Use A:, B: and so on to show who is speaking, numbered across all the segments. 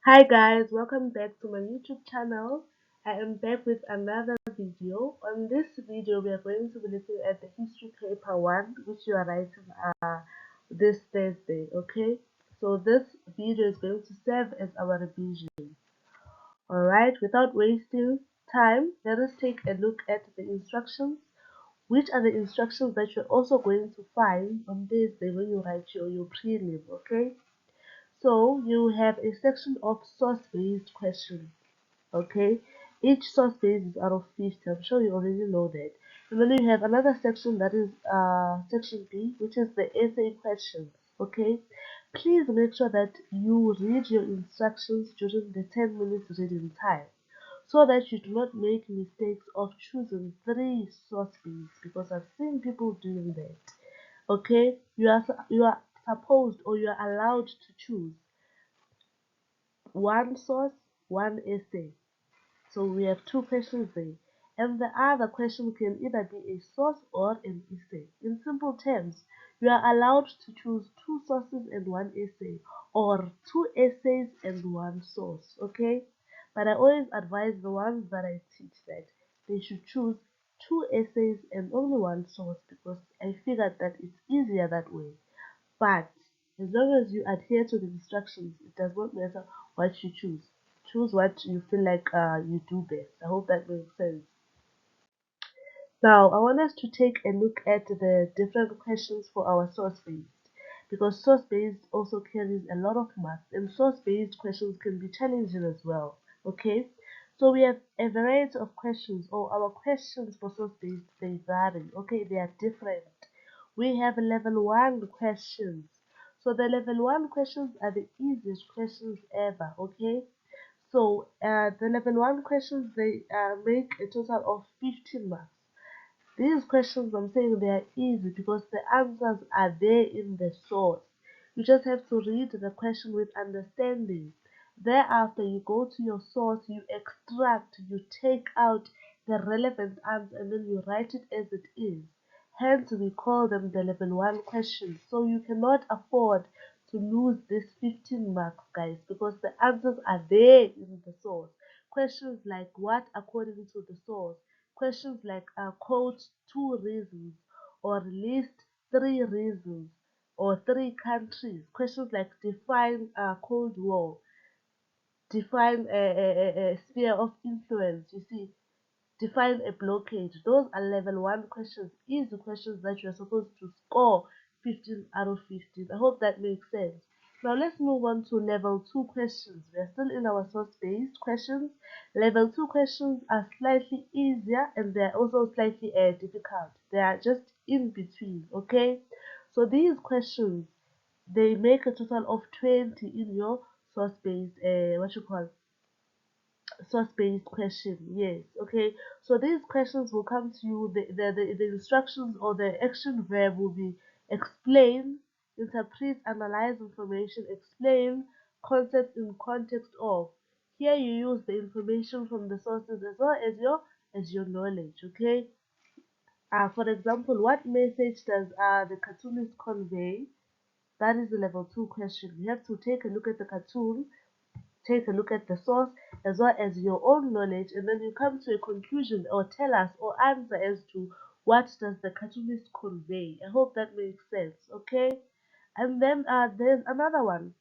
A: Hi guys, welcome back to my YouTube channel. I am back with another video. On this video, we are going to be looking at the history paper 1, which you are writing this Thursday, okay? So this video is going to serve as our revision. Alright, without wasting time, let us take a look at the instructions. Which are the instructions that you're also going to find on Thursday when you write your prelim, okay? So you have a section of source-based questions. Okay, each source base is out of 50. I'm sure you already know that. And then you have another section that is section B, which is the essay questions. Okay, please make sure that you read your instructions during the 10 minutes reading time so that you do not make mistakes of choosing 3 source bases, because I've seen people doing that. Okay, you are supposed, or you are allowed to choose one source, one essay. So we have 2 questions there. And the other question can either be a source or an essay. In simple terms, you are allowed to choose 2 sources and 1 essay, or 2 essays and 1 source. Okay? But I always advise the ones that I teach that they should choose 2 essays and only 1 source, because I figured that it's easier that way. But as long as you adhere to the instructions, it does not matter what you choose. Choose what you feel like you do best. I hope that makes sense. Now, I want us to take a look at the different questions for our source-based, because source-based also carries a lot of math, and source-based questions can be challenging as well. Okay, so we have a variety of questions, or our questions for source-based, they vary. Okay, they are different. We have level 1 questions. So the level 1 questions are the easiest questions ever. Okay, so the level 1 questions, they make a total of 15 marks. These questions, I'm saying they are easy because the answers are there in the source. You just have to read the question with understanding. Thereafter, you go to your source, you extract, you take out the relevant answer, and then you write it as it is. Hence, we call them the level 1 questions. So you cannot afford to lose these 15 marks, guys, because the answers are there in the source. Questions like what according to the source. Questions like quote 2 reasons, or list 3 reasons, or 3 countries. Questions like define Cold War, define a sphere of influence. You see, define a blockade. Those are level 1 questions, easy questions that you're supposed to score 15 out of 15. I hope that makes sense. Now let's move on to level 2 questions. We are still in our source-based questions. Level 2 questions are slightly easier, and they're also slightly difficult. They are just in between, okay? So these questions, they make a total of 20 in your source-based, what you call, source-based question. Yes, okay, so these questions will come to you. The instructions or the action verb will be explain, interpret, analyze information, explain concepts in context of. Here you use the information from the sources as well as your knowledge. Okay, for example, what message does the cartoonist convey? That is the level 2 question. You have to take a look at the cartoon, take a look at the source as well as your own knowledge, and then you come to a conclusion, or tell us or answer as to what does the cartoonist convey. I hope that makes sense. Okay, and then there's another one: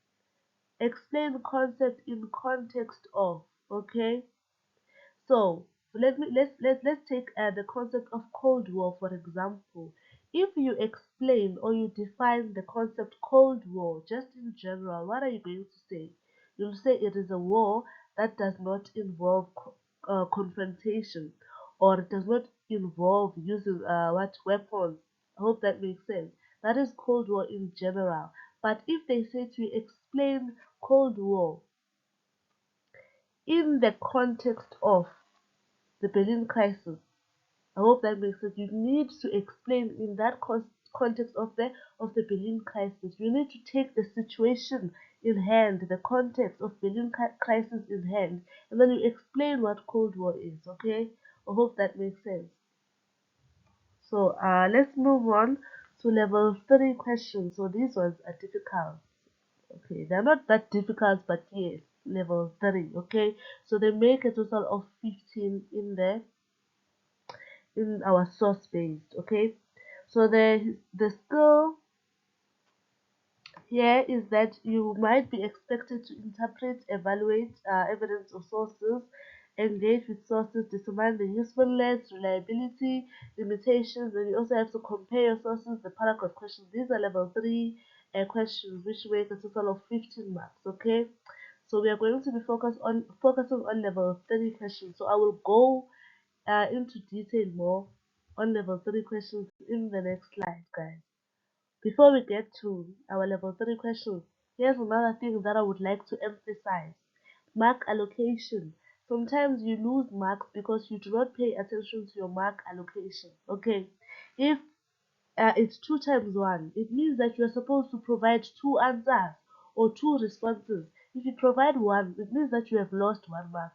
A: explain concept in context of. Okay, so let's take the concept of Cold War, for example. If you explain or you define the concept Cold War just in general, what are you going to say? You'll say it is a war that does not involve confrontation, or it does not involve using what weapons. I hope that makes sense. That is Cold War in general. But if they say to you, explain Cold War in the context of the Berlin crisis. I hope that makes sense. You need to explain in that context of the Berlin crisis. You need to take the situation in hand, the context of Berlin crisis in hand, and then you explain what Cold War is. Okay? I hope that makes sense. So let's move on to level 3 questions. So these ones are difficult. Okay, they're not that difficult, but yes. level 3. Okay, so they make a total of 15 in there in our source based. Okay, so the skill here is that you might be expected to interpret, evaluate evidence or sources, engage with sources, determine the usefulness, reliability, limitations, and you also have to compare your sources, the paragraph questions. These are level 3 questions which make a total of 15 marks. Okay, so we are going to be focusing on level 3 questions. So I will go into detail more on level 3 questions in the next slide, guys. Before we get to our level 3 questions, here's another thing that I would like to emphasize. Mark allocation. Sometimes you lose marks because you do not pay attention to your mark allocation. Okay, if it's 2 times 1, it means that you are supposed to provide 2 answers or 2 responses. If you provide 1, it means that you have lost 1 mark.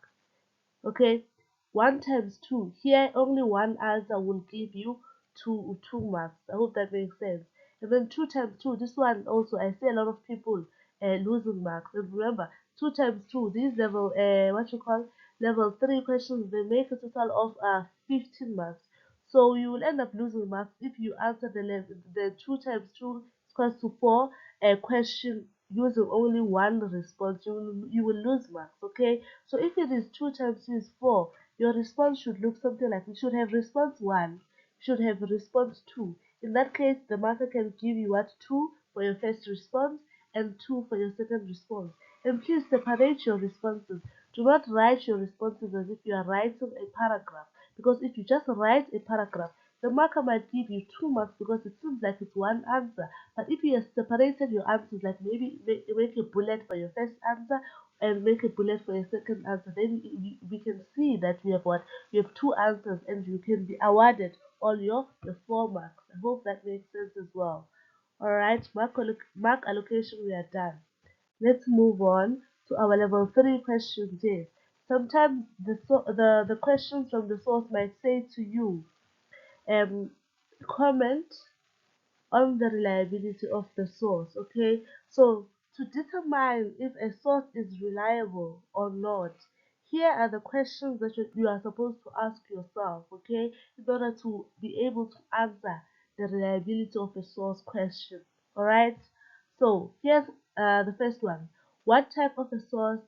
A: Okay, 1 times 2, here only one answer will give you two marks. I hope that makes sense. And then 2 times 2, this one also I see a lot of people losing marks. And remember, 2 times 2, these level what you call level 3 questions, they make a total of 15 marks. So you will end up losing marks if you answer the 2 times 2 equals to 4 question using only one response. You will lose marks. Okay, so if it is 2 times 2 is 4, your response should look something like, you should have response 1, you should have response 2. In that case, the marker can give you what, 2 for your first response and 2 for your second response. And please separate your responses. Do not write your responses as if you are writing a paragraph, because if you just write a paragraph, the marker might give you 2 marks because it seems like it's one answer. But if you have separated your answers, like maybe make a bullet for your first answer and make a bullet for your second answer, then we can see that we have what, we have 2 answers, and you can be awarded all your 4 marks. I hope that makes sense as well. All right, mark allocation, we are done. Let's move on to our level 3 questions here. Sometimes the questions from the source might say to you, um, comment on the reliability of the source. Okay, so to determine if a source is reliable or not, here are the questions that you are supposed to ask yourself, okay, in order to be able to answer the reliability of a source question. All right, so here's the first one. What type of a source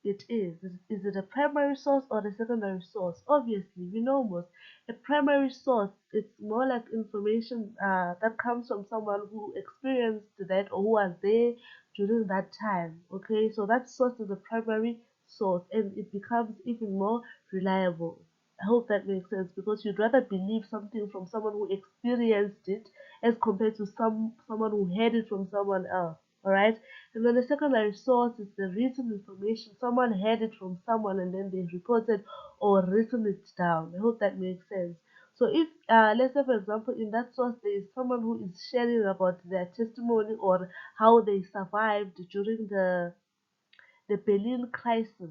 A: it is? Is it a primary source or a secondary source? Obviously, we know most. A primary source, it's more like information that comes from someone who experienced that or who was there during that time. Okay, so that source is a primary source, and it becomes even more reliable. I hope that makes sense, because you'd rather believe something from someone who experienced it as compared to someone who heard it from someone else. All right, and then the secondary source is the written information. Someone heard it from someone and then they reported or written it down. I hope that makes sense. So if let's say for example in that source there is someone who is sharing about their testimony or how they survived during the Berlin crisis,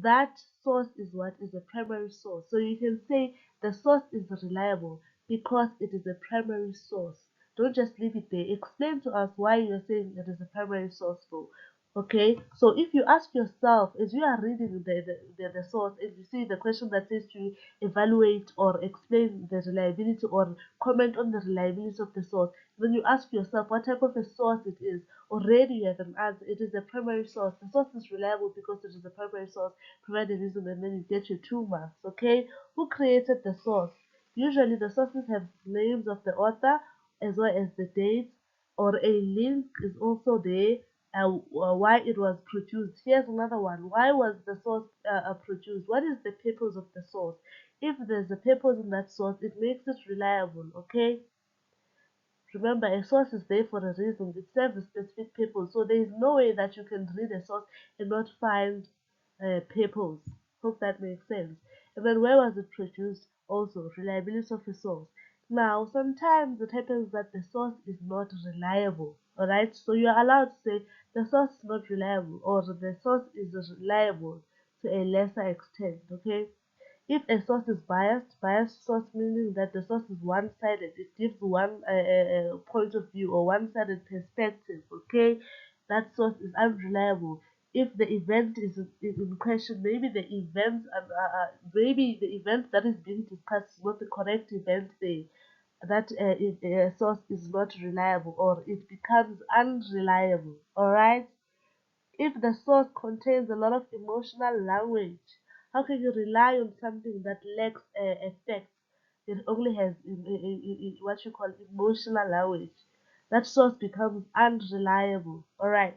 A: that source is what is a primary source. So you can say the source is reliable because it is a primary source. Don't just leave it there. Explain to us why you're saying it is a primary source though. Okay, so if you ask yourself as you are reading the source and you see the question that says to evaluate or explain the reliability or comment on the reliability of the source, then you ask yourself what type of a source it is. Already you have an answer. It is a primary source. The source is reliable because it is a primary source. Provide a reason and then you get your 2 marks. Okay, who created the source? Usually the sources have names of the author as well as the date, or a link is also there, why it was produced. Here's another one. Why was the source produced? What is the purpose of the source? If there's a purpose in that source, it makes it reliable. Okay, remember, a source is there for a reason. It serves a specific purpose. So there is no way that you can read a source and not find purpose. Hope that makes sense. And then where was it produced? Also, reliability of a source. Now, sometimes it happens that the source is not reliable. Alright, so you are allowed to say the source is not reliable or the source is reliable to a lesser extent. Okay, if a source is biased source meaning that the source is one-sided, it gives one point of view or one-sided perspective. Okay, that source is unreliable. if the event is in question, maybe the event maybe the event that is being discussed is not the correct event there, that a source is not reliable or it becomes unreliable. All right. If the source contains a lot of emotional language, how can you rely on something that lacks effect? It only has what you call emotional language. That source becomes unreliable. All right.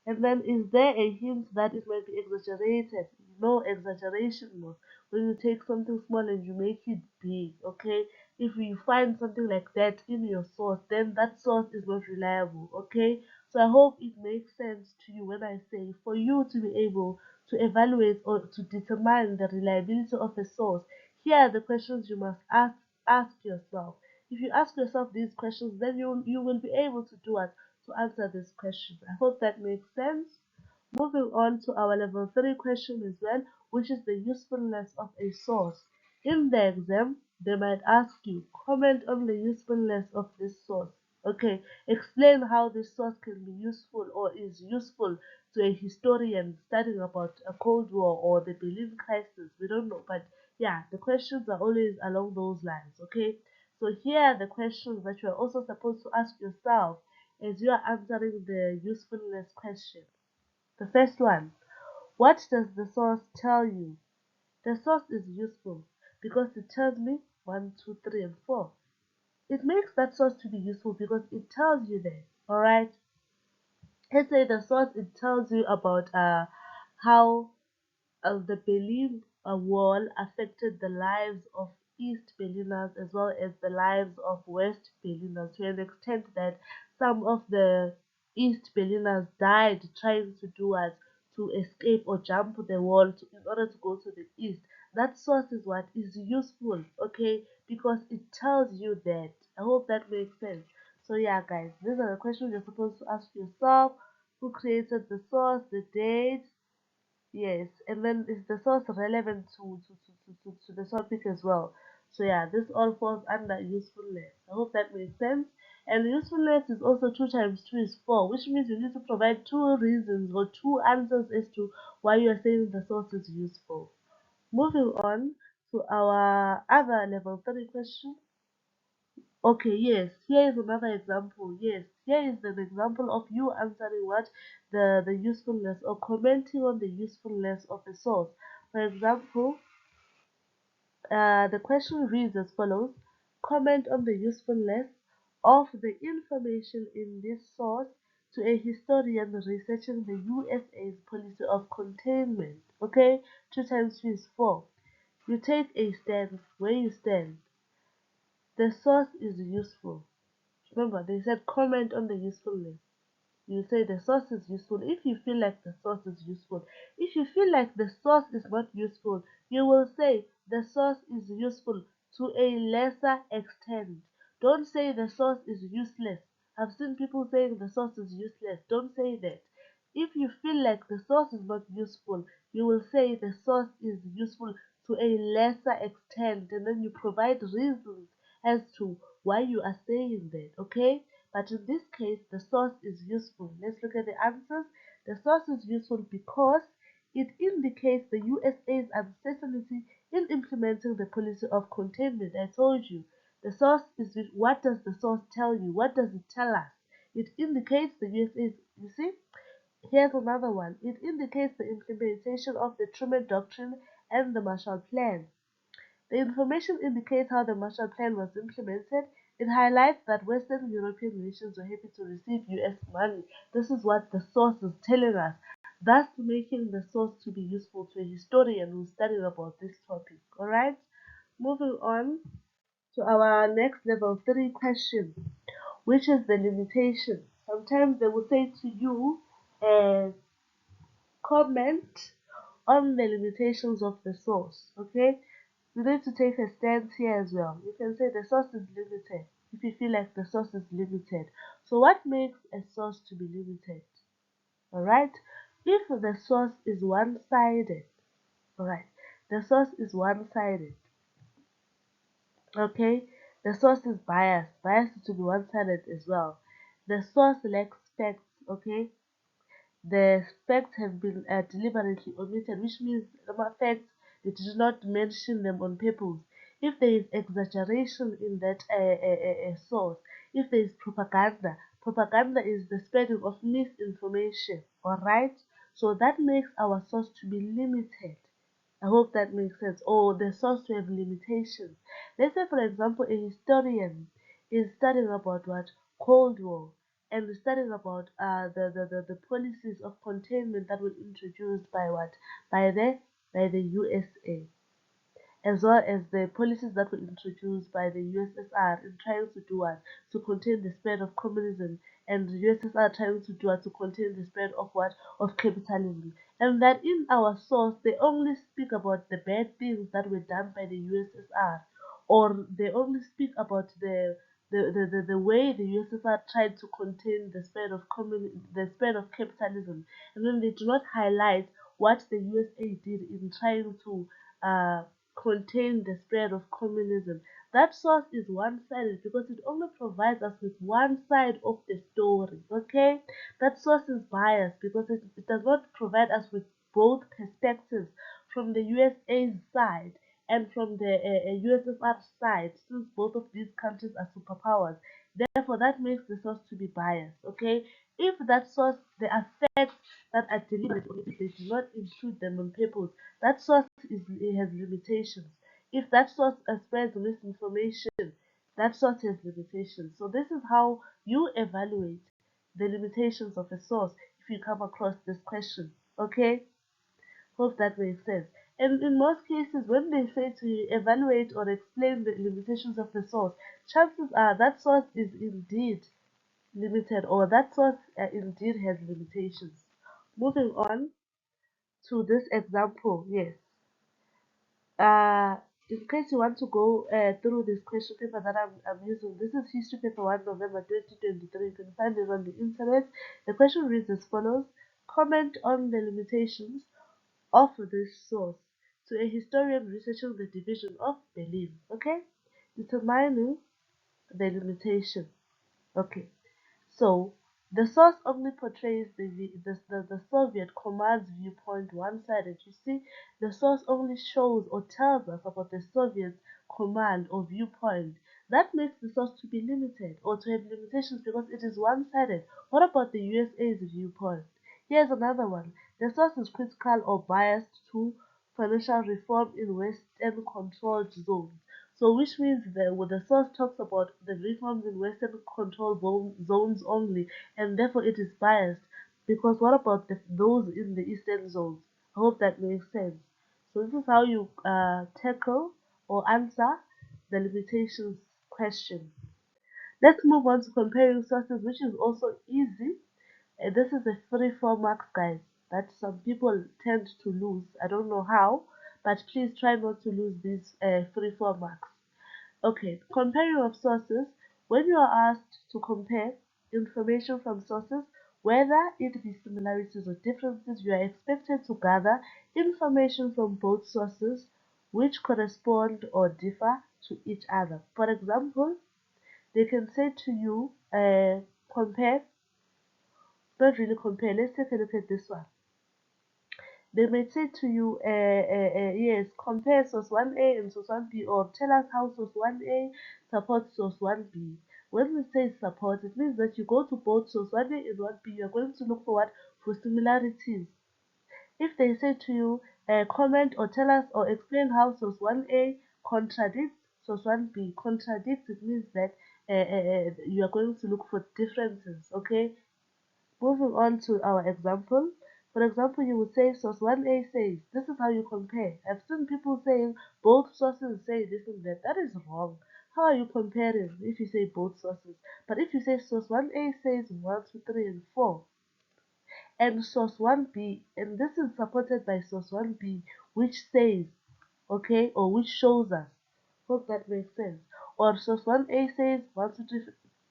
A: And then, is there a hint that it might be exaggerated? No exaggeration, no. When you take something small and you make it big, okay? If you find something like that in your source, then that source is not reliable, okay? So I hope it makes sense to you when I say for you to be able to evaluate or to determine the reliability of a source, here are the questions you must ask yourself. If you ask yourself these questions, then you will be able to do what? To answer these questions. I hope that makes sense. Moving on to our level 3 question as well, which is the usefulness of a source. In the exam, they might ask you, comment on the usefulness of this source. Okay, explain how this source can be useful or is useful to a historian studying about a Cold War or the Berlin crisis. We don't know, but yeah, the questions are always along those lines. Okay, so here are the questions that you are also supposed to ask yourself as you are answering the usefulness question. The first one, what does the source tell you? The source is useful because it tells me 1, 2, 3, and 4. It makes that source to be useful because it tells you that. Alright? Let's say the source it tells you about how the Berlin Wall affected the lives of East Berliners as well as the lives of West Berliners to an extent that some of the East Berliners died trying to do what? To escape or jump the wall in order to go to the east. That source is what is useful, okay? Because it tells you that. I hope that makes sense. So yeah, guys, these are the questions you're supposed to ask yourself. Who created the source, the date, yes, and then is the source relevant to the topic as well? So yeah, this all falls under usefulness. I hope that makes sense. And usefulness is also 2 times 2 is 4, which means you need to provide 2 reasons or 2 answers as to why you are saying the source is useful. Moving on to our other level 3 question. Okay, yes, here is another example. Yes, here is an example of you answering what the usefulness or commenting on the usefulness of a source. For example, the question reads as follows: comment on the usefulness of the information in this source to a historian researching the USA's policy of containment. Okay, 2 times 2 is 4. You take a stand where you stand. The source is useful. Remember, they said comment on the usefulness. You say the source is useful if you feel like the source is useful. If you feel like the source is not useful, you will say the source is useful to a lesser extent. Don't say the source is useless. I've seen people saying the source is useless. Don't say that. If you feel like the source is not useful, you will say the source is useful to a lesser extent, and then you provide reasons as to why you are saying that, okay? But in this case, the source is useful. Let's look at the answers. The source is useful because it indicates the USA's uncertainty in implementing the policy of containment. I told you, the source is what does the source tell you? What does it tell us? It indicates the USA's, you see? Here's another one. It indicates the implementation of the Truman Doctrine and the Marshall Plan. The information indicates how the Marshall Plan was implemented. It highlights that Western European nations were happy to receive US money. This is what the source is telling us, thus making the source to be useful to a historian who's studying about this topic. Alright? Moving on to our next level 3 question, which is the limitation. Sometimes they will say to you, comment on the limitations of the source. Okay, you need to take a stance here as well. You can say the source is limited if you feel like the source is limited. So what makes a source to be limited? Alright, if the source is one-sided, alright, the source is one-sided, okay, the source is biased to be one-sided as well. The source lacks facts, okay, the facts have been deliberately omitted, which means the facts they did not mention them on purpose. If there is exaggeration in that source, if there is propaganda, propaganda is the spreading of misinformation. All right, so that makes our source to be limited. I hope that makes sense. Or the source to have limitations. Let's say, for example, a historian is studying about what Cold War and studying about the policies of containment that were introduced by what by the USA, as well as the policies that were introduced by the USSR in trying to do what? To contain the spread of communism, and the USSR trying to do what? To contain the spread of what? Of capitalism. And that in our source, they only speak about the bad things that were done by the USSR, or they only speak about the way the USSR tried to contain the spread of the spread of capitalism, and then they do not highlight what the USA did in trying to uh, contain the spread of communism. That source is one-sided because it only provides us with one side of the story. Okay, that source is biased because it does not provide us with both perspectives from the USA's side and from the USSR side, since both of these countries are superpowers. Therefore, that makes the source to be biased. Okay, if that source, the effects that are deliberate, or if they do not include them on purpose, that source it has limitations. If that source spreads misinformation, that source has limitations. So this is how you evaluate the limitations of a source if you come across this question. Okay? Hope that makes sense. And in most cases, when they say to you evaluate or explain the limitations of the source, chances are that source is indeed limited, or that source indeed has limitations. Moving on to this example, yes. Uh, in case you want to go through this question paper that I'm using, this is History Paper 1, November 2023. You can find it on the internet. The question reads as follows. Comment on the limitations of this source to a historian researching the division of Berlin. Okay? Determining the limitation. Okay. So, the source only portrays the Soviet command's viewpoint one-sided. You see, the source only shows or tells us about the Soviet command or viewpoint. That makes the source to be limited or to have limitations because it is one-sided. What about the USA's viewpoint? Here's another one. The source is critical or biased to financial reform in Western controlled zones. So, which means that when the source talks about the reforms in Western control zones only, and therefore it is biased. Because what about those in the Eastern zones? I hope that makes sense. So, this is how you tackle or answer the limitations question. Let's move on to comparing sources, which is also easy. This is a free 4 marks, guys, that some people tend to lose. I don't know how, but please try not to lose these free 4 marks. Okay, comparing of sources. When you are asked to compare information from sources, whether it be similarities or differences, you are expected to gather information from both sources which correspond or differ to each other. For example, they can say to you, compare, not really compare, let's take a look at this one. They may say to you, yes, compare source 1A and source 1B, or tell us how source 1A supports source 1B. When we say support, it means that you go to both source 1A and 1B, you're going to look for what? For similarities. If they say to you, comment or tell us or explain how source 1A contradicts source 1B, contradicts, it means that you are going to look for differences, okay? Moving on to our example. For example, you would say source 1A says, this is how you compare. I've seen people saying both sources say this and that. That is wrong. How are you comparing if you say both sources? But if you say source 1A says 1, 2, 3, and 4, and source 1B, and this is supported by source 1B, which says, okay, or which shows us. Hope that makes sense. Or source 1A says 1, 2,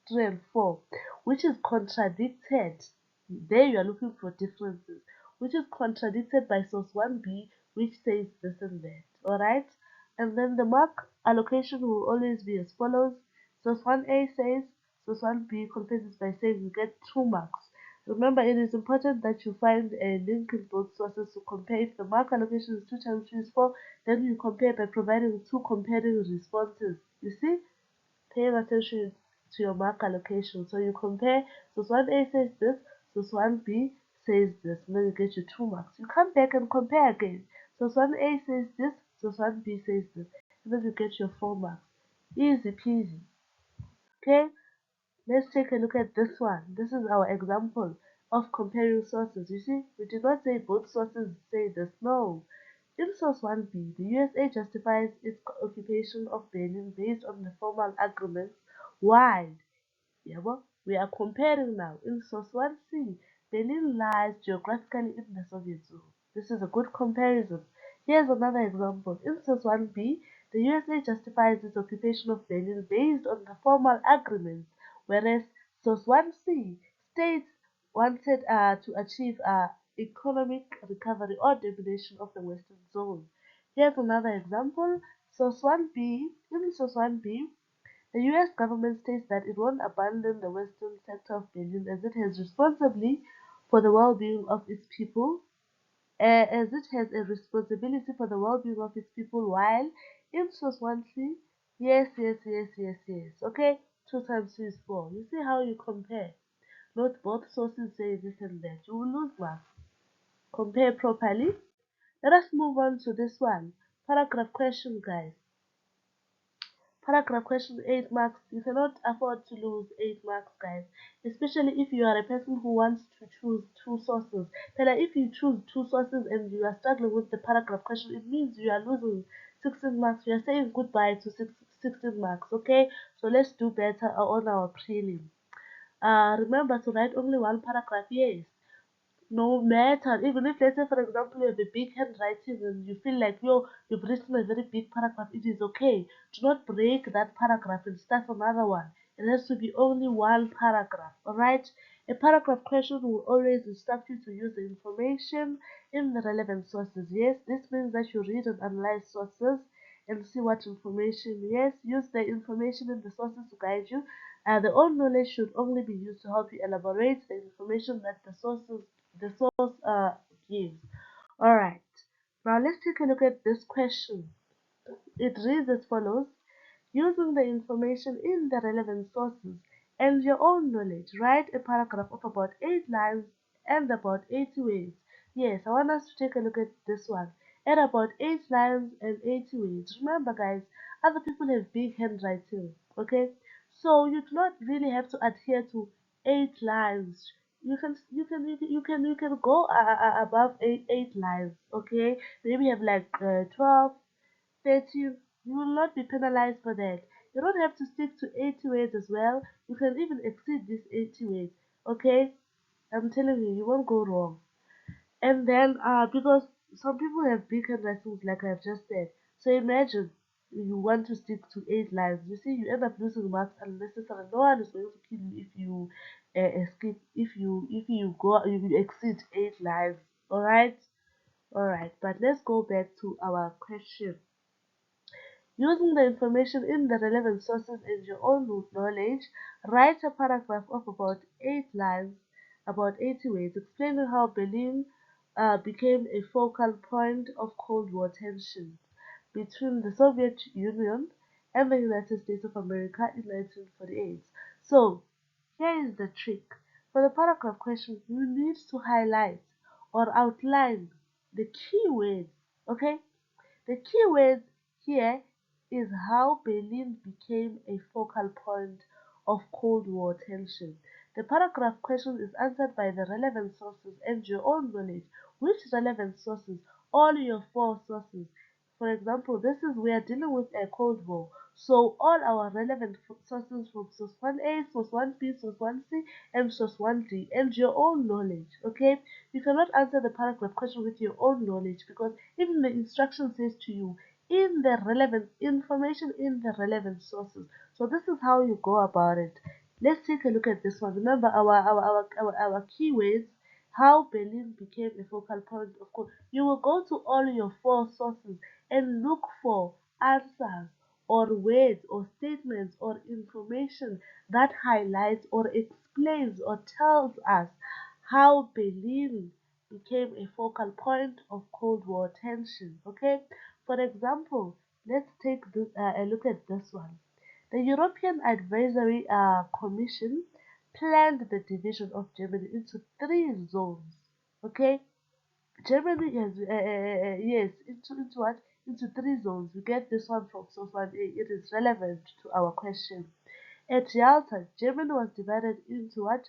A: 3, and 4, which is contradicted. There you are looking for differences, which is contradicted by source 1B, which says this and that. Alright? And then the mark allocation will always be as follows. Source 1A says, source 1B confesses by saying you get 2 marks. Remember, it is important that you find a link in both sources to compare. If the mark allocation is 2 times 3 is 4, then you compare by providing two comparing responses. You see? Paying attention to your mark allocation. So you compare, source 1A says this, source 1B says this, and then you get your 2 marks. You come back and compare again. Source 1A says this, source 1B says this, and then you get your 4 marks. Easy peasy. Okay? Let's take a look at this one. This is our example of comparing sources. You see, we did not say both sources say this. No. In source 1b, the USA justifies its occupation of Benin based on the formal agreements, while we are comparing now. In source 1c, Benin lies geographically in the Soviet zone. This is a good comparison. Here's another example. In source 1b, the USA justifies its occupation of Benin based on the formal agreements, whereas source 1c states wanted to achieve economic recovery or domination of the Western zone. Here's another example. Source 1b. In source 1b, the US government states that it won't abandon the western sector of Benin as it has responsibly for the well-being of its people, as it has a responsibility for the well-being of its people, while in source 1c, yes. Okay, 2 times 2 is 4. You see how you compare. Not both sources say this and that. You will lose marks. Compare properly. Let us move on to this one. Paragraph question, guys. Paragraph question 8 marks. You cannot afford to lose 8 marks, guys. Especially if you are a person who wants to choose two sources. But if you choose two sources and you are struggling with the paragraph question, it means you are losing 16 marks. You are saying goodbye to 16 marks, okay? So let's do better on our prelim. Remember to write only one paragraph, yes. No matter, even if let's say for example you have a big handwriting and you feel like you've written a very big paragraph, it is okay. Do not break that paragraph and start another one. It has to be only one paragraph. Alright? A paragraph question will always instruct you to use the information in the relevant sources. Yes, this means that you read and analyze sources and see what information. Yes, use the information in the sources to guide you. The own knowledge should only be used to help you elaborate the information that the source gives. All right. Now let's take a look at this question. It reads as follows: using the information in the relevant sources and your own knowledge, write a paragraph of about 8 lines and about 80 words. Yes, I want us to take a look at this one. At about 8 lines and 80 words. Remember, guys, other people have big handwriting, okay? So you do not really have to adhere to 8 lines. You can go above 8 lines, okay? Maybe have like 12, 30. You will not be penalized for that. You don't have to stick to 80 words as well. You can even exceed this 80 words. Okay? I'm telling you, you won't go wrong. And then, because some people have big handwritings, like I've just said. So imagine you want to stick to 8 lines. You see, you end up losing marks unnecessarily. No one is going to kill you if you skip, if you exceed 8 lines. Alright, but let's go back to our question. Using the information in the relevant sources and your own knowledge, write a paragraph of about 8 lines, about 80 words, explaining how Berlin became a focal point of Cold War tensions between the Soviet Union and the United States of America in 1948. So, here is the trick. For the paragraph question, you need to highlight or outline the key words, okay? The key word here is how Berlin became a focal point of Cold War tension. The paragraph question is answered by the relevant sources and your own knowledge. Which relevant sources? All your 4 sources. For example, this is we are dealing with a Cold War. So all our relevant sources from source 1A, source 1B, source 1C, and source 1D, and your own knowledge. Okay? You cannot answer the paragraph question with your own knowledge because even the instruction says to you in the relevant information in the relevant sources. So this is how you go about it. Let's take a look at this one. Remember our keywords, how Berlin became a focal point of course. You will go to all your 4 sources and look for answers or words or statements or information that highlights or explains or tells us how Berlin became a focal point of Cold War tension. Okay, for example, let's take a look at this one. The European Advisory Commission planned the division of Germany into three zones. Okay, Germany has yes into what into three zones. We get this one from source 1A. It is relevant to our question. At Yalta, Germany was divided into what?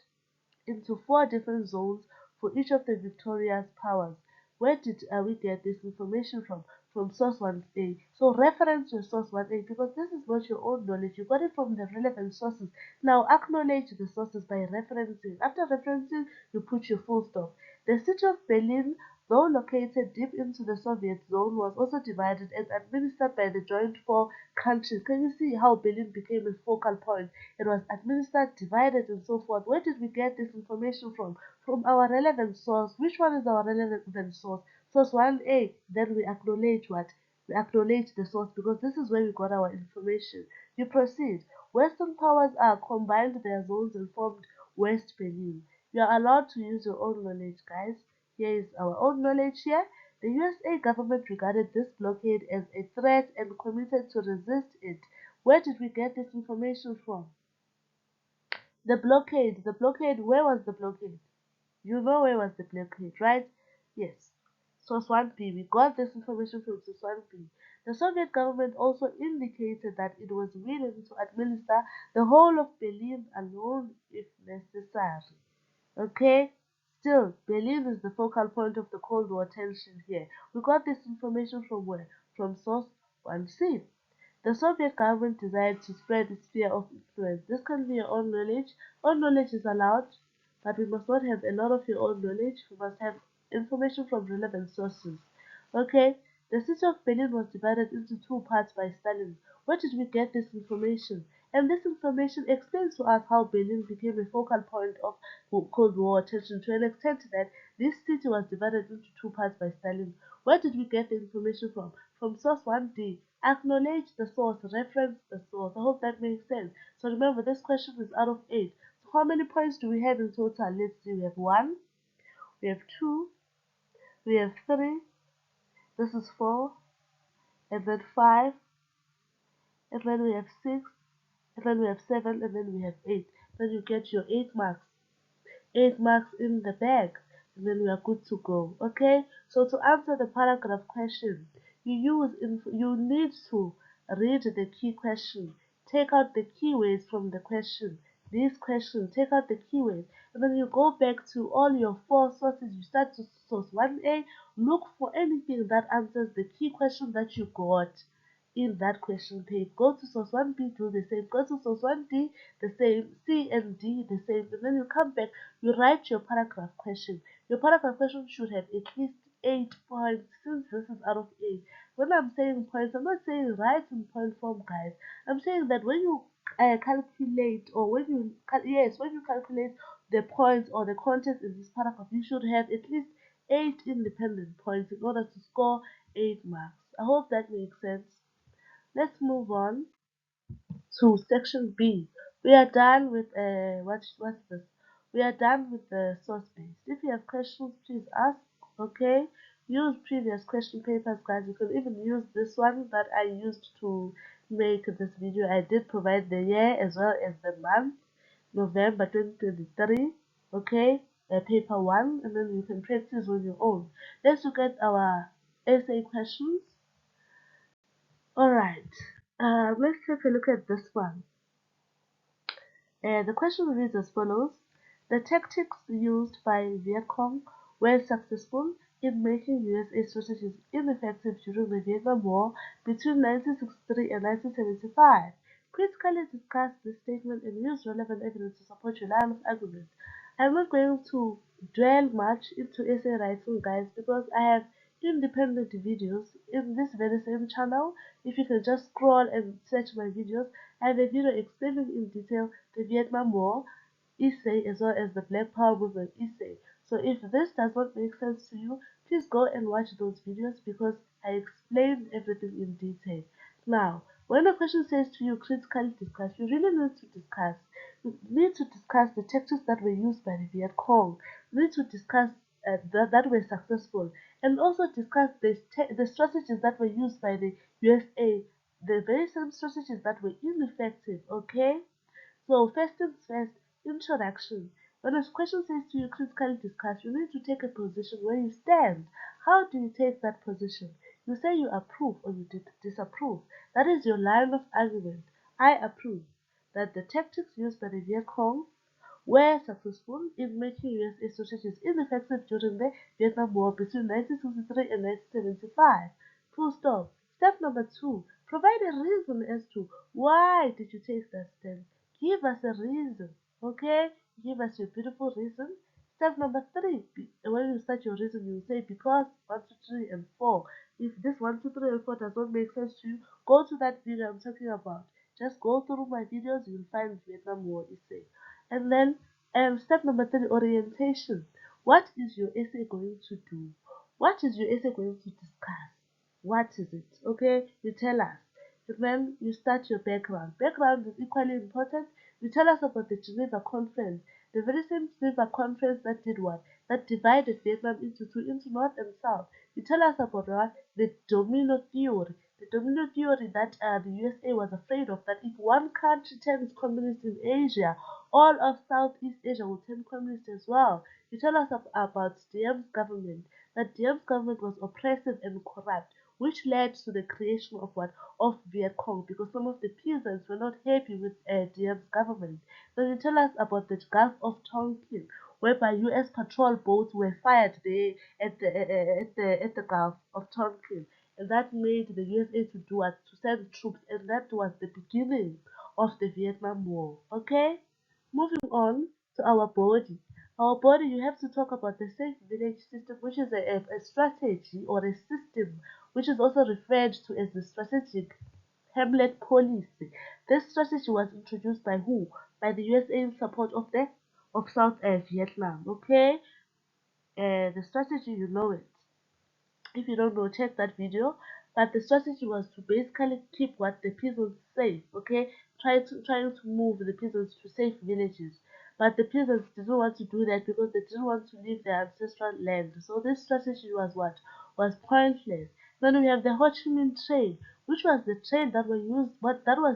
A: Into four different zones for each of the victorious powers. Where did we get this information from? From source 1A. So reference your source 1A because this is not your own knowledge. You got it from the relevant sources. Now acknowledge the sources by referencing. After referencing, you put your full stop. The city of Berlin, though located deep into the Soviet zone, was also divided and administered by the joint four countries. Can you see how Berlin became a focal point? It was administered, divided, and so forth. Where did we get this information from? From our relevant source. Which one is our relevant source? Source 1A. Then we acknowledge what? We acknowledge the source because this is where we got our information. You proceed. Western powers are combined their zones and formed West Berlin. You are allowed to use your own knowledge, guys. Here is our own knowledge here. The USA government regarded this blockade as a threat and committed to resist it. Where did we get this information from? The blockade, where was the blockade? You know where was the blockade, right? Yes. Source 1B. We got this information from source 1B. The Soviet government also indicated that it was willing to administer the whole of Berlin alone if necessary. Okay? Still, Berlin is the focal point of the Cold War tension here. We got this information from where? From source 1C. The Soviet government desired to spread its sphere of influence. This can be your own knowledge. All knowledge is allowed, but we must not have a lot of your own knowledge. We must have information from relevant sources. Okay, the city of Berlin was divided into two parts by Stalin. Where did we get this information? And this information explains to us how Berlin became a focal point of Cold War tension to an extent that this city was divided into two parts by Stalin. Where did we get the information from? From source 1D. Acknowledge the source, reference the source. I hope that makes sense. So remember, this question is out of 8. So how many points do we have in total? Let's see. We have 1, we have 2, we have 3, this is 4, and then 5, and then we have 6, and then we have 7, and then we have 8. Then you get your 8 marks. 8 marks in the bag, and then we are good to go. Okay, so to answer the paragraph question, you need to read the key question, take out the keywords from the question, this question, take out the keywords, and then you go back to all your four sources. You start to source 1A, look for anything that answers the key question that you got in that question page. Go to source 1B, do the same. Go to source 1D, the same. C and D, the same. And then you come back, you write your paragraph question. Your paragraph question should have at least 8 points since this is out of 8. When I'm saying points, I'm not saying write in point form, guys. I'm saying that when you calculate, or when you calculate the points or the content in this paragraph, you should have at least 8 independent points in order to score 8 marks. I hope that makes sense. Let's move on to section B. We are done with what's this? We are done with the source base. If you have questions, please ask. Okay. Use previous question papers, guys. You can even use this one that I used to make this video. I did provide the year as well as the month, November 2023. Okay. Paper 1, and then you can practice on your own. Let's look at our essay questions. Alright, let's take a look at this one. The question reads as follows. The tactics used by Vietcong were successful in making USA strategies ineffective during the Vietnam War between 1963 and 1975. Critically discuss this statement and use relevant evidence to support your line of argument. I'm not going to dwell much into essay writing, guys, because I have independent videos in this very same channel. If you can just scroll and search my videos, I have a video explaining in detail the Vietnam War essay as well as the Black Power movement essay. So if this does not make sense to you, please go and watch those videos because I explained everything in detail. Now, When a question says to you critically discuss, you really need to discuss. You need to discuss the tactics that were used by the Viet Cong. You need to discuss that were successful, and also discuss the strategies that were used by the USA, the very same strategies that were ineffective. Okay, so first things first, introduction. When a question says to you critically discuss, you need to take a position where you stand. How do you take that position? You say you approve or you disapprove. That is your line of argument. I approve that the tactics used by the Viet Cong were successful in making USA strategies ineffective during the Vietnam War between 1963 and 1975. Full stop. Step number two, provide a reason as to why did you take that stand. Give us a reason, okay? Give us your beautiful reason. Step number three, when you start your reason, you say because 1, 2, 3, and 4. If this 1, 2, 3, and 4 does not make sense to you, go to that video I'm talking about. Just go through my videos, you'll find Vietnam War essay. And then step number three, orientation. What is your essay going to do? What is your essay going to discuss? What is it? Okay, you tell us. And then you start your background. Background is equally important. You tell us about the Geneva Conference. The very same Geneva Conference that did what? That divided Vietnam into two, into North and South. You tell us about what? The domino theory. The domino theory that the USA was afraid of, that if one country turns communist in Asia, all of Southeast Asia will turn communist as well. You tell us about Diem's government, that Diem's government was oppressive and corrupt, which led to the creation of what? Of Viet Cong, because some of the peasants were not happy with Diem's government. Then you tell us about the Gulf of Tonkin, whereby U.S. patrol boats were fired there at the Gulf of Tonkin, and that made the USA to do what? To send troops, and that was the beginning of the Vietnam War. Okay, moving on to our body. Our body, you have to talk about the safe village system, which is a strategy or a system, which is also referred to as the strategic Hamlet policy. This strategy was introduced by who? By the USA in support of the of South Vietnam. Okay, the strategy, you know it. If you don't know, check that video. But the strategy was to basically keep what the peasants safe. Okay, trying to move the peasants to safe villages. But the peasants didn't want to do that because they didn't want to leave their ancestral land. So this strategy was what? Was pointless. Then we have the Ho Chi Minh Train, which was the train that was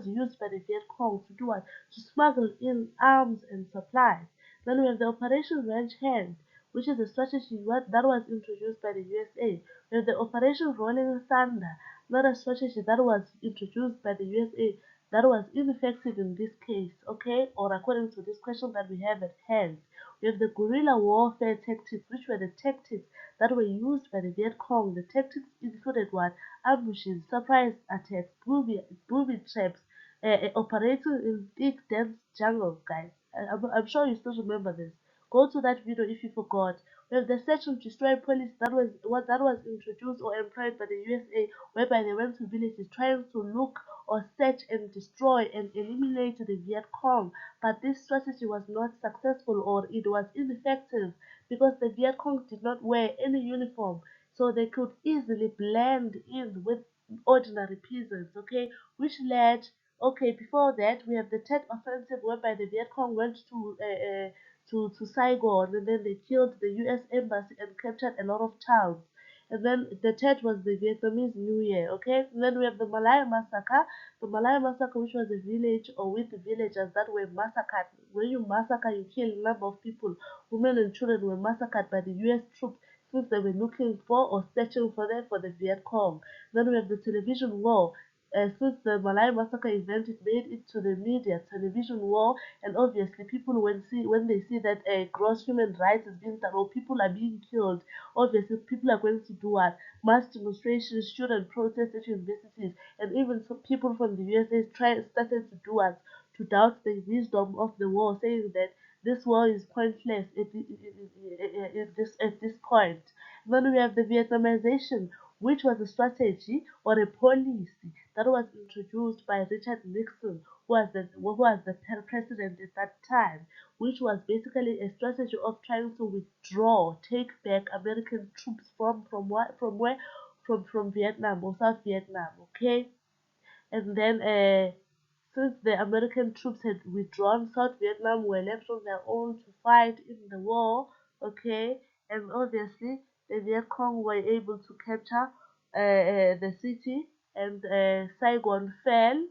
A: used by the Viet Cong to do what? To smuggle in arms and supplies. Then we have the Operation Ranch Hand, which is a strategy that was introduced by the USA. We have the Operation Rolling Thunder, not a strategy that was introduced by the USA, that was ineffective in this case, okay, or according to this question that we have at hand. We have the guerrilla warfare tactics, which were the tactics that were used by the Viet Cong. The tactics included what? Ambushes, surprise attacks, booby traps, operating in thick, dense jungles, guys. I'm sure you still remember this. Go to that video if you forgot. We have the search and destroy policy that was introduced or employed by the USA, whereby they went to villages trying to look or search and destroy and eliminate the Viet Cong. But this strategy was not successful, or it was ineffective, because the Viet Cong did not wear any uniform, so they could easily blend in with ordinary peasants. Okay, which led. Okay, before that, we have the Tet Offensive, whereby the Viet Cong went to Saigon, and then they killed the U.S. embassy and captured a lot of towns. And then the third was the Vietnamese New Year, okay? And then we have the Malay Massacre. The Malay Massacre, which was a village or with the villagers that were massacred. When you massacre, you kill a number of people. Women and children were massacred by the U.S. troops since they were looking for or searching for them for the Viet Cong. Then we have the television war. Since the Malay Massacre event, it made it to the media, television war, and obviously people when they see that gross human rights is being done or people are being killed, obviously people are going to do what? Mass demonstrations, student protests at universities, and even some people from the USA started to do what? To doubt the wisdom of the war, saying that this war is pointless at this point. Then we have the Vietnamization, which was a strategy or a policy that was introduced by Richard Nixon, who was the president at that time, which was basically a strategy of trying to withdraw, take back American troops from where? From Vietnam or South Vietnam. Okay, And then since the American troops had withdrawn, South Vietnam were left on their own to fight in the war. Okay, and obviously the Viet Cong were able to capture the city, and Saigon fell,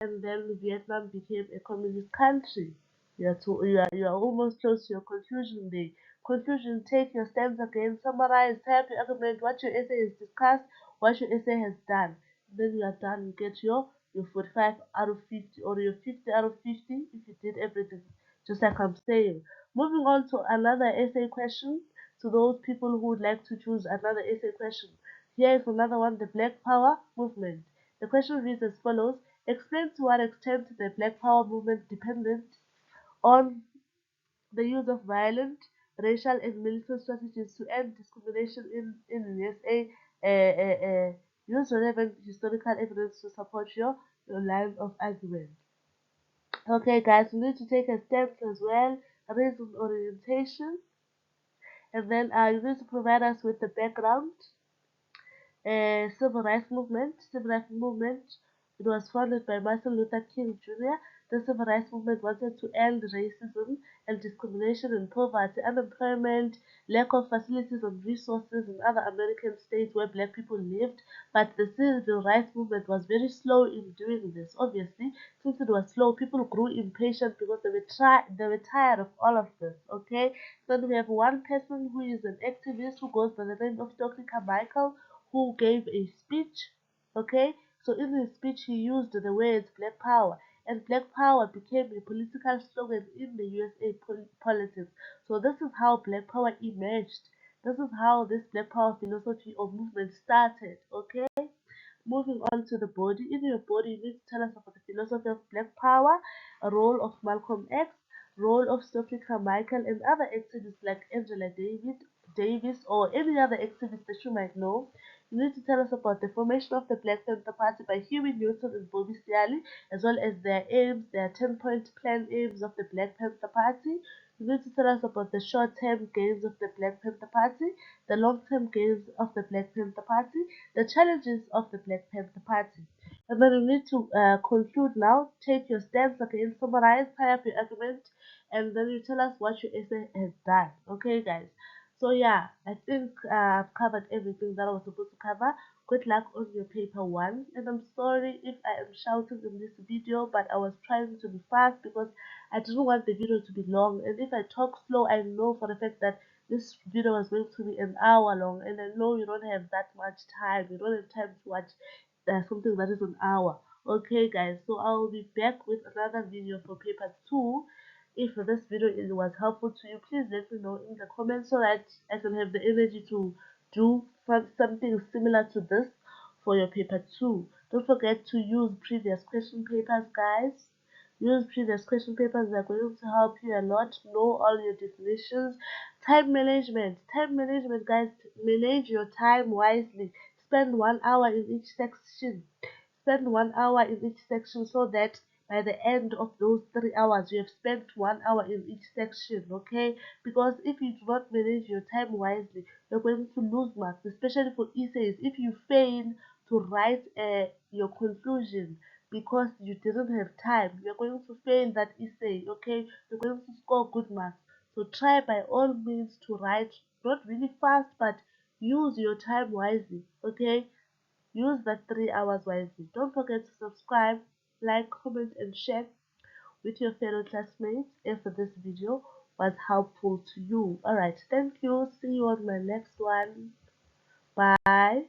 A: and then Vietnam became a communist country. You are almost close to your conclusion there. Conclusion: take your stance again, summarize, type your argument, what your essay has discussed, what your essay has done. Then you are done. You get your 45 out of 50 or your 50 out of 50 if you did everything, just like I'm saying. Moving on to another essay question. To those people who would like to choose another essay question, here is another one: the Black Power movement. The question reads as follows: explain to what extent the Black Power movement depended on the use of violent, racial, and military strategies to end discrimination in the USA. Use relevant historical evidence to support your line of argument. Okay, guys, we need to take a step as well, reason orientation, and then you need to provide us with the background. Civil rights movement. It was founded by Martin Luther King Jr. The civil rights movement wanted to end racism and discrimination and poverty, unemployment, lack of facilities and resources in other American states where black people lived. But the civil rights movement was very slow in doing this. Obviously, since it was slow, people grew impatient because they were tired of all of this. Okay, then we have one person who is an activist who goes by the name of Dr. Carmichael, who gave a speech. Okay, so in his speech he used the words black power, and black power became a political slogan in the USA politics. So this is how black power emerged. This is how this black power philosophy or movement started. Okay, moving on to the body. In your body, you need to tell us about the philosophy of black power, a role of Malcolm X, role of Stokely Carmichael, and other activists like Angela Davis, or any other activist that you might know. You need to tell us about the formation of the Black Panther Party by Huey Newton and Bobby Seale, as well as their aims, their 10-point plan aims of the Black Panther Party. You need to tell us about the short-term gains of the Black Panther Party, the long-term gains of the Black Panther Party, the challenges of the Black Panther Party. And then you need to conclude now, take your stance again, summarize, tie up your argument, and then you tell us what your essay has done. Okay, guys. So yeah, I think I've covered everything that I was supposed to cover. Good luck on your paper one, and I'm sorry if I am shouting in this video, but I was trying to be fast because I didn't want the video to be long. And if I talk slow, I know for the fact that this video was going to be an hour long, and I know you don't have that much time. You don't have time to watch something that is an hour. Okay, guys, so I'll be back with another video for paper two. If this video was helpful to you, please let me know in the comments so that I can have the energy to do something similar to this for your paper two. Don't forget to use previous question papers, guys. Use previous question papers. They're going to help you a lot. Know all your definitions. Time management. Time management, guys. Manage your time wisely. Spend 1 hour in each section. Spend 1 hour in each section so that by the end of those 3 hours you have spent 1 hour in each section. Okay, because if you do not manage your time wisely, you're going to lose marks, especially for essays. If you fail to write your conclusion because you didn't have time, you're going to fail that essay. Okay, you're going to score good marks. So try by all means to write not really fast, but use your time wisely. Okay, use that 3 hours wisely. Don't forget to subscribe, like, comment, and share with your fellow classmates if this video was helpful to you. Alright, thank you. See you on my next one. Bye.